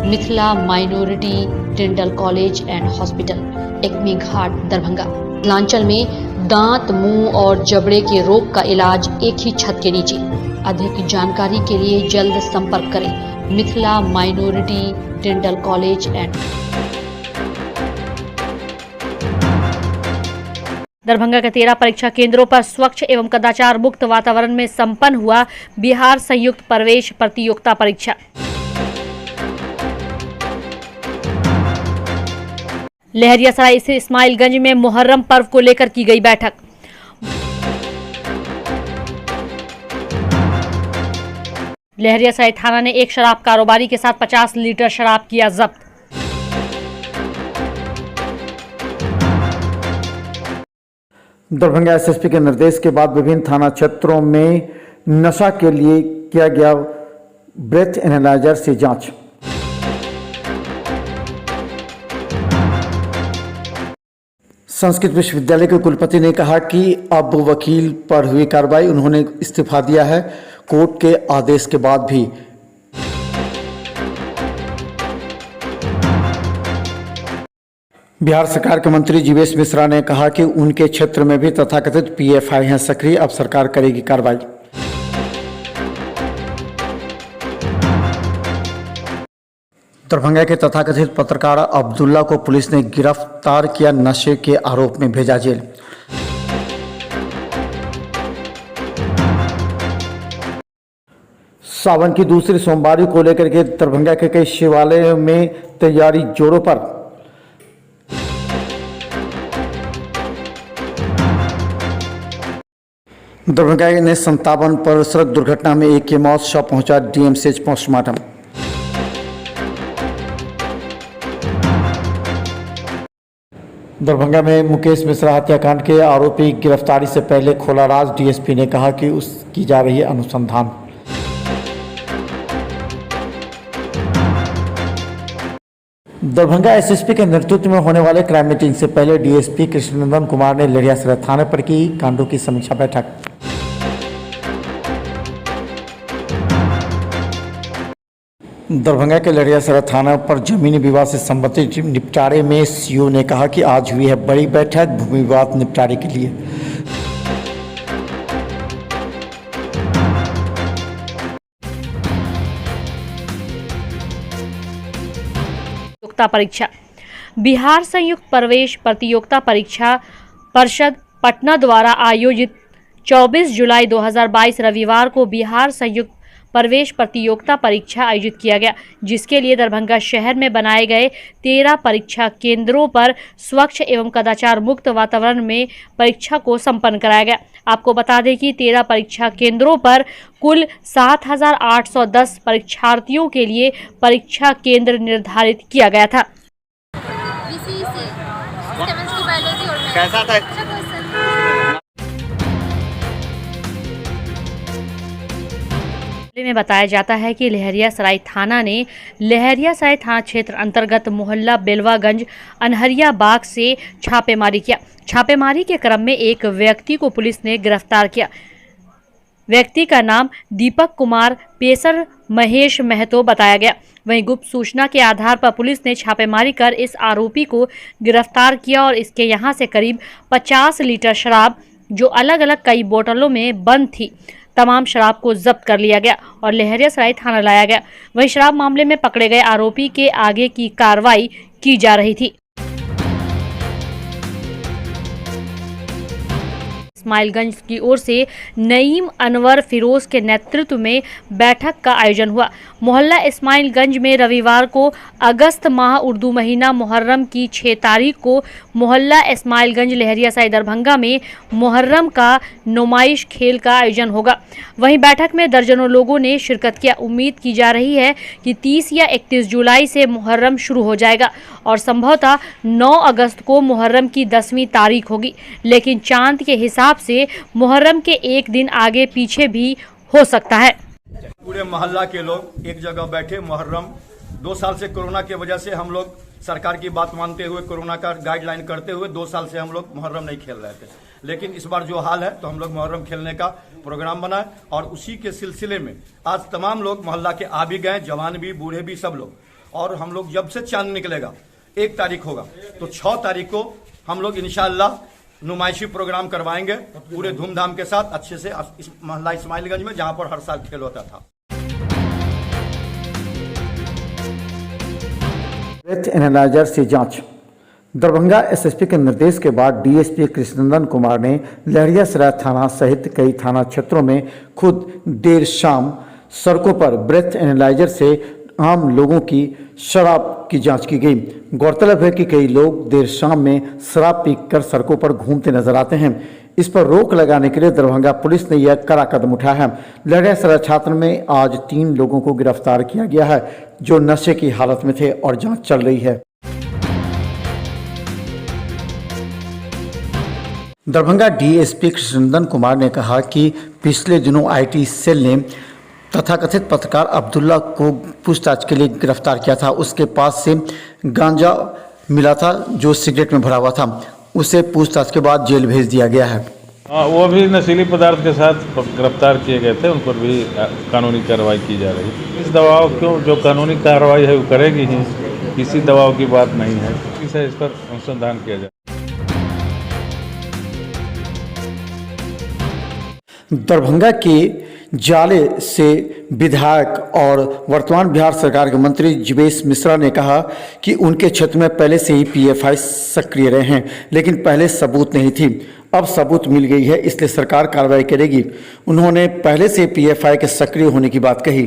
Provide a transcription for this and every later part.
Mithila minority dental college and hospital, Ekmi Ghat, Darbhanga. Mithilanchal में दांत, मुंह और जबड़े के रोग का इलाज एक ही छत के नीचे। अधिक जानकारी के लिए जल्द संपर्क करें Mithila minority dental college and. Darbhanga के 13 परीक्षा केंद्रों पर स्वच्छ एवं कदाचार मुक्त वातावरण में संपन्न हुआ बिहार संयुक्त प्रवेश प्रतियोगिता परीक्षा। लहरियासराय स्थित इस्माइलगंज में मुहर्रम पर्व को लेकर की गई बैठक। लहरियासराय थाना ने एक शराब कारोबारी के साथ 50 लीटर शराब किया जब्त। दरभंगा एसएसपी के निर्देश के बाद विभिन्न थाना क्षेत्रों में नशा के लिए किया गया ब्रेथ एनालाइजर से जांच। संस्कृत विश्वविद्यालय के कुलपति ने कहा कि अब वकील पर हुई कार्रवाई, उन्होंने इस्तीफा दिया है कोर्ट के आदेश के बाद भी। बिहार सरकार के मंत्री जीवेश मिश्रा ने कहा कि उनके क्षेत्र में भी तथाकथित पीएफआई हैं सक्रिय, अब सरकार करेगी कार्रवाई। दरभंगा के तथाकथित पत्रकार अब्दुल्ला को पुलिस ने गिरफ्तार किया, नशे के आरोप में भेजा जेल। सावन की दूसरी सोमवारी को लेकर के दरभंगा के कई शिवालयों में तैयारी जोरों पर। दरभंगा ने 57 पर सड़क दुर्घटना में एक की मौत, शव पहुंचा डीएमसीएच पोस्टमार्टम। दरभंगा में मुकेश मिश्रा हत्याकांड के आरोपी गिरफ्तारी से पहले खोला राज, डीएसपी ने कहा कि उसकी जा रही है अनुसंधान। दरभंगा एसएसपी के नेतृत्व में होने वाले क्राइम मीटिंग से पहले डीएसपी कृष्णनंदन कुमार ने लहरियासराय थाने पर की कांडों की समीक्षा बैठक। दरभंगा के लहरियासराय थाना पर जमीनी विवाद से संबंधित निपटारे में सीओ ने कहा कि आज हुई है बड़ी बैठक भूमि विवाद निपटारे के लिए। परीक्षा। बिहार संयुक्त प्रवेश प्रतियोगिता परीक्षा परिषद पटना द्वारा आयोजित 24 जुलाई 2022 रविवार को बिहार संयुक्त प्रवेश प्रतियोगिता परीक्षा आयोजित किया गया, जिसके लिए दरभंगा शहर में बनाए गए 13 परीक्षा केंद्रों पर स्वच्छ एवं कदाचार मुक्त वातावरण में परीक्षा को संपन्न कराया गया। आपको बता दें कि 13 परीक्षा केंद्रों पर कुल 7,810 परीक्षार्थियों के लिए परीक्षा केंद्र निर्धारित किया गया था। कैसा था? में बताया जाता है कि लहरियासराय थाना ने लहरियासराय थाना क्षेत्र अंतर्गत मोहल्ला बेलवागंज अनहरिया बाग से छापेमारी किया। छापेमारी के क्रम में एक व्यक्ति को पुलिस ने गिरफ्तार किया। व्यक्ति का नाम दीपक कुमार पेसर महेश महतो बताया गया। वहीं गुप्त सूचना के आधार पर पुलिस ने छापेमारी कर इस आरोपी को गिरफ्तार किया और इसके यहां से करीब 50 लीटर शराब, जो अलग अलग कई बोतलों में बंद थी, तमाम शराब को जब्त कर लिया गया और लहरियासराय थाना लाया गया। वहीं शराब मामले में पकड़े गए आरोपी के आगे की कार्रवाई की जा रही थी। इस्माइलगंज की ओर से नईम अनवर फिरोज के नेतृत्व में बैठक का आयोजन हुआ। मोहल्ला इस्माइलगंज में रविवार को अगस्त माह उर्दू महीना मुहर्रम की 6 तारीख को मोहल्ला इस्माइलगंज लहरियासराय दरभंगा में मुहर्रम का नुमाइश खेल का आयोजन होगा। वहीं बैठक में दर्जनों लोगों ने शिरकत किया। उम्मीद की जा रही है कि 30 या 31 जुलाई से मुहर्रम शुरू हो जाएगा और संभवतः 9 अगस्त को मुहर्रम की 10वीं तारीख होगी, लेकिन चांद के हिसाब से मुहर्रम के एक दिन आगे पीछे भी हो सकता है। पूरे मोहल्ला के लोग एक जगह बैठे मुहर्रम 2 साल से कोरोना की वजह से हम लोग सरकार की बात मानते हुए कोरोना का गाइडलाइन करते हुए 2 साल से हम लोग मुहर्रम नहीं खेल रहे थे, लेकिन इस बार जो हाल है तो हम लोग मुहर्रम खेलने का प्रोग्राम बनाए और उसी के सिलसिले में आज तमाम लोग मोहल्ला के आ भी गए, जवान भी बूढ़े भी सब लोग। और हम लोग जब से चांद निकलेगा 1 तारीख होगा तो 6 तारीख को हम लोग इंशाअल्लाह नुमाइशी प्रोग्राम करवाएंगे पूरे धूमधाम के साथ अच्छे से इस मोहल्ला इस्माइलगंज में, जहां पर हर साल खेल होता था। ब्रेथ एनालाइजर से जांच। दरभंगा एसएसपी के निर्देश के बाद डीएसपी कृष्णनंदन कुमार ने लहरियासराय थाना सहित कई थाना क्षेत्रों में खुद देर शाम सड़कों पर ब्रेथ एनालाइजर से आम लोगों की शराब की जांच की गई। गौरतलब है कि कई लोग देर शाम में शराब पीकर सड़कों पर घूमते नजर आते हैं। इस पर रोक लगाने के लिए दरभंगा पुलिस ने यह कड़ा कदम उठाया है। लहरियासराय छात्र में आज 3 लोगों को गिरफ्तार किया गया है जो नशे की हालत में थे और जांच चल रही है। दरभंगा डीएसपी कृष्णनंदन कुमार ने कहा कि पिछले दिनों आईटी सेल ने तथाकथित पत्रकार अब्दुल्ला को पूछताछ के लिए गिरफ्तार किया था। उसके पास से गांजा मिला था जो सिगरेट में भरा हुआ था। उसे पूछताछ के बाद जेल भेज दिया गया है। वो भी नशीली पदार्थ के साथ गिरफ्तार किए गए थे, उन पर भी कानूनी कार्रवाई की जा रही है। इस दबाव क्यों, जो कानूनी कार्रवाई है वो करेगी ही, किसी दबाव की बात नहीं है। इस पर अनुसंधान किया जाए। दरभंगा के जाले से विधायक और वर्तमान बिहार सरकार के मंत्री जीवेश मिश्रा ने कहा कि उनके क्षेत्र में पहले से ही पीएफआई सक्रिय रहे हैं, लेकिन पहले सबूत नहीं थी। अब सबूत मिल गई है, इसलिए सरकार कार्रवाई करेगी। उन्होंने पहले से पीएफआई के सक्रिय होने की बात कही।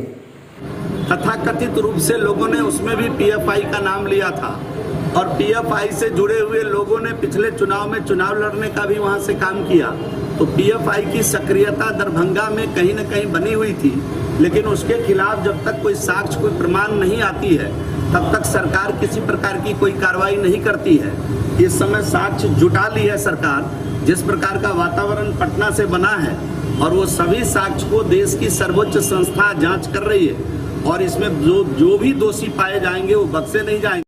तथाकथित रूप से लोगों ने उसमें भी पीएफआई का नाम लिया था और पीएफआई से जुड़े हुए लोगों ने पिछले चुनाव में चुनाव लड़ने का भी वहां से काम किया। तो पीएफआई की सक्रियता दरभंगा में कहीं न कहीं बनी हुई थी, लेकिन उसके खिलाफ जब तक कोई साक्ष्य, कोई प्रमाण नहीं आती है, तब तक सरकार किसी प्रकार की कोई कार्रवाई नहीं करती है। इस समय साक्ष्य जुटा ली है सरकार। जिस प्रकार का वातावरण पटना से बना है और वो सभी साक्ष्य को देश की सर्वोच्च संस्था जांच कर रही है और इसमें जो भी दोषी पाए जाएंगे वो बख्शे नहीं जाएंगे।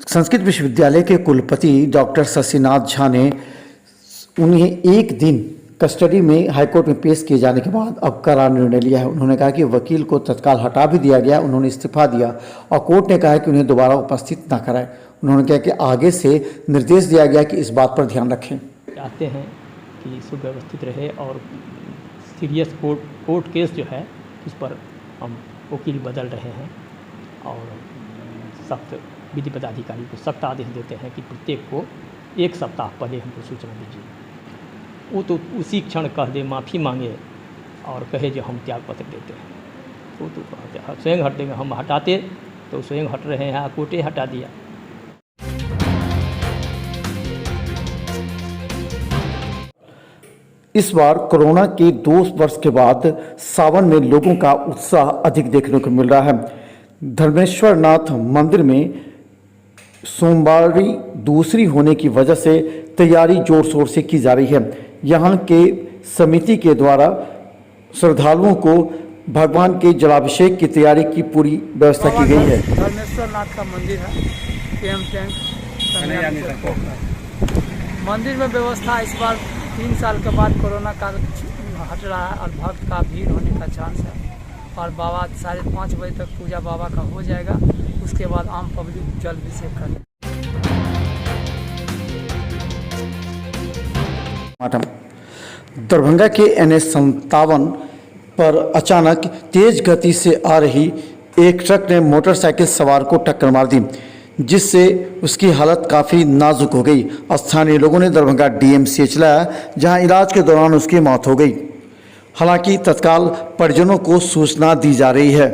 संस्कृत विश्वविद्यालय के कुलपति डॉक्टर शशिनाथ झा ने उन्हें 1 दिन कस्टडी में हाईकोर्ट में पेश किए जाने के बाद अब कड़ा निर्णय लिया है। उन्होंने कहा कि वकील को तत्काल हटा भी दिया गया, उन्होंने इस्तीफा दिया और कोर्ट ने कहा कि उन्हें दोबारा उपस्थित न कराए। उन्होंने कहा कि आगे से निर्देश दिया गया कि इस बात पर ध्यान रखें। चाहते हैं कि सुव्यवस्थित रहे और सीरियस कोर्ट केस जो है उस पर हम वकील बदल रहे हैं और सख्त विधि पदाधिकारी को सख्त आदेश देते हैं कि प्रत्येक को 1 सप्ताह पहले हमको सूचना दीजिए। वो तो उसी क्षण कह दे, माफ़ी मांगे और कहे जो हम त्यागपत्र देते हैं, वो तो स्वयं हट देंगे। हम हटाते तो स्वयं हट रहे हैं, कोर्टे हटा दिया। इस बार कोरोना के 2 वर्ष के बाद सावन में लोगों का उत्साह अधिक देखने को मिल रहा है। धर्मेश्वर नाथ मंदिर में सोमवारी दूसरी होने की वजह से तैयारी जोर शोर से की जा रही है। यहाँ के समिति के द्वारा श्रद्धालुओं को भगवान के जलाभिषेक की तैयारी की पूरी व्यवस्था की गई है। धर्मेश्वर नाथ का मंदिर है, PM टैंक मंदिर में व्यवस्था इस बार 3 साल के बाद कोरोना का हट रहा है और भक्त का भीड़ होने का चांस है और बाबा 5:30 बजे तक पूजा बाबा का हो जाएगा। उसके बाद आम पब्लिक जल अभिषेक करें। दरभंगा के NH 57 पर अचानक तेज गति से आ रही एक ट्रक ने मोटरसाइकिल सवार को टक्कर मार दी, जिससे उसकी हालत काफ़ी नाजुक हो गई। स्थानीय लोगों ने दरभंगा DMCH लाया, जहां इलाज के दौरान उसकी मौत हो गई। हालांकि तत्काल परिजनों को सूचना दी जा रही है।